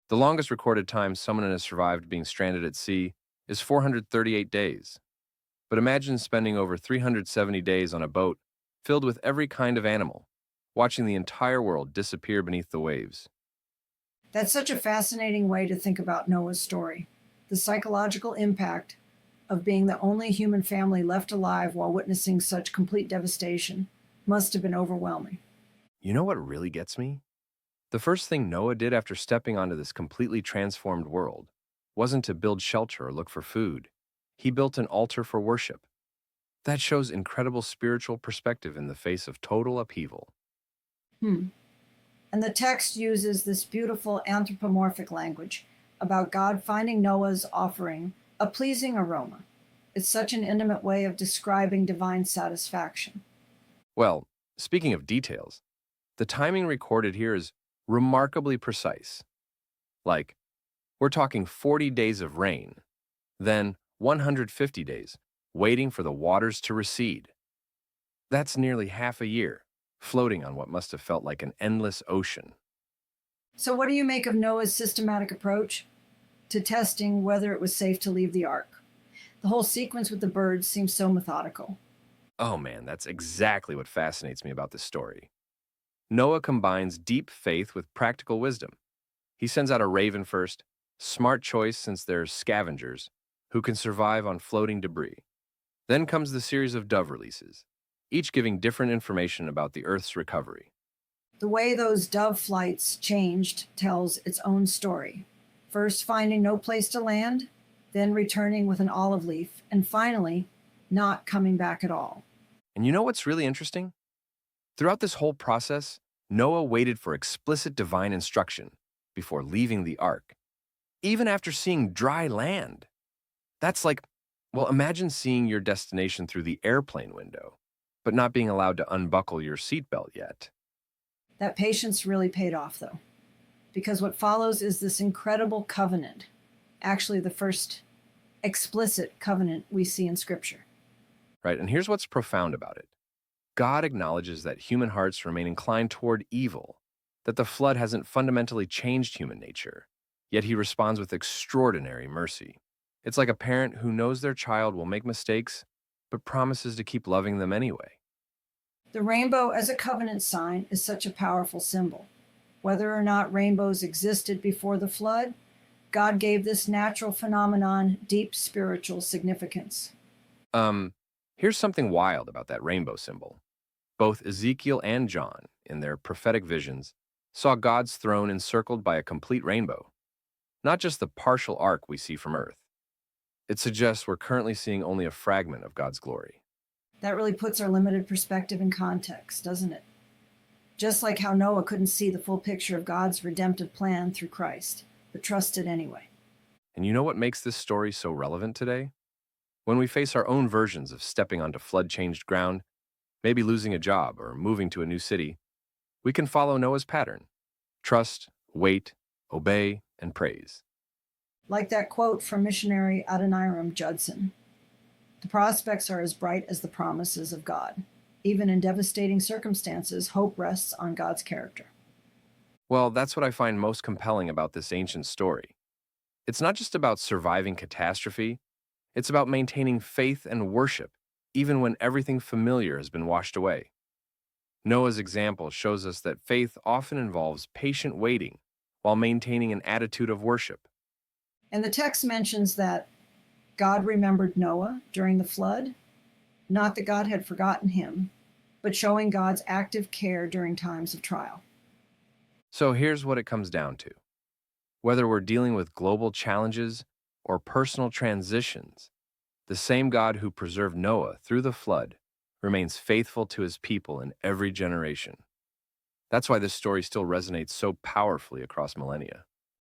The longest recorded time someone has survived being stranded at sea is 438 days. But imagine spending over 370 days on a boat filled with every kind of animal, watching the entire world disappear beneath the waves. That's such a fascinating way to think about Noah's story. The psychological impact of being the only human family left alive while witnessing such complete devastation must have been overwhelming. You know what really gets me? The first thing Noah did after stepping onto this completely transformed world wasn't to build shelter or look for food. He built an altar for worship. That shows incredible spiritual perspective in the face of total upheaval. Hmm. And the text uses this beautiful anthropomorphic language about God finding Noah's offering a pleasing aroma. It's such an intimate way of describing divine satisfaction. Well, speaking of details, the timing recorded here is remarkably precise. Like, we're talking 40 days of rain, then 150 days, waiting for the waters to recede. That's nearly half a year, floating on what must have felt like an endless ocean. So, what do you make of Noah's systematic approach to testing whether it was safe to leave the ark? The whole sequence with the birds seems so methodical. Oh man, that's exactly what fascinates me about this story. Noah combines deep faith with practical wisdom. He sends out a raven first, smart choice since they're scavengers who can survive on floating debris. Then comes the series of dove releases, each giving different information about the Earth's recovery. The way those dove flights changed tells its own story. First, finding no place to land, then returning with an olive leaf, and finally, not coming back at all. And you know what's really interesting? Throughout this whole process, Noah waited for explicit divine instruction before leaving the ark, even after seeing dry land. That's like, well, imagine seeing your destination through the airplane window, but not being allowed to unbuckle your seatbelt yet. That patience really paid off, though, because what follows is this incredible covenant, actually, the first explicit covenant we see in Scripture. Right? And here's what's profound about it. God acknowledges that human hearts remain inclined toward evil, that the flood hasn't fundamentally changed human nature, yet he responds with extraordinary mercy. It's like a parent who knows their child will make mistakes, but promises to keep loving them anyway. The rainbow as a covenant sign is such a powerful symbol. Whether or not rainbows existed before the flood, God gave this natural phenomenon deep spiritual significance. Um, Here's something wild about that rainbow symbol. Both Ezekiel and John, in their prophetic visions, saw God's throne encircled by a complete rainbow, not just the partial arc we see from Earth. It suggests we're currently seeing only a fragment of God's glory. That really puts our limited perspective in context, doesn't it? Just like how Noah couldn't see the full picture of God's redemptive plan through Christ, but trusted anyway. And you know what makes this story so relevant today? When we face our own versions of stepping onto flood-changed ground, maybe losing a job or moving to a new city, we can follow Noah's pattern. Trust, wait, obey, and praise. Like that quote from missionary Adoniram Judson: the prospects are as bright as the promises of God. Even in devastating circumstances, hope rests on God's character. Well, that's what I find most compelling about this ancient story. It's not just about surviving catastrophe, it's about maintaining faith and worship, even when everything familiar has been washed away. Noah's example shows us that faith often involves patient waiting while maintaining an attitude of worship. And the text mentions that God remembered Noah during the flood, not that God had forgotten him, but showing God's active care during times of trial. So here's what it comes down to. Whether we're dealing with global challenges or personal transitions, the same God who preserved Noah through the flood remains faithful to his people in every generation. That's why this story still resonates so powerfully across millennia.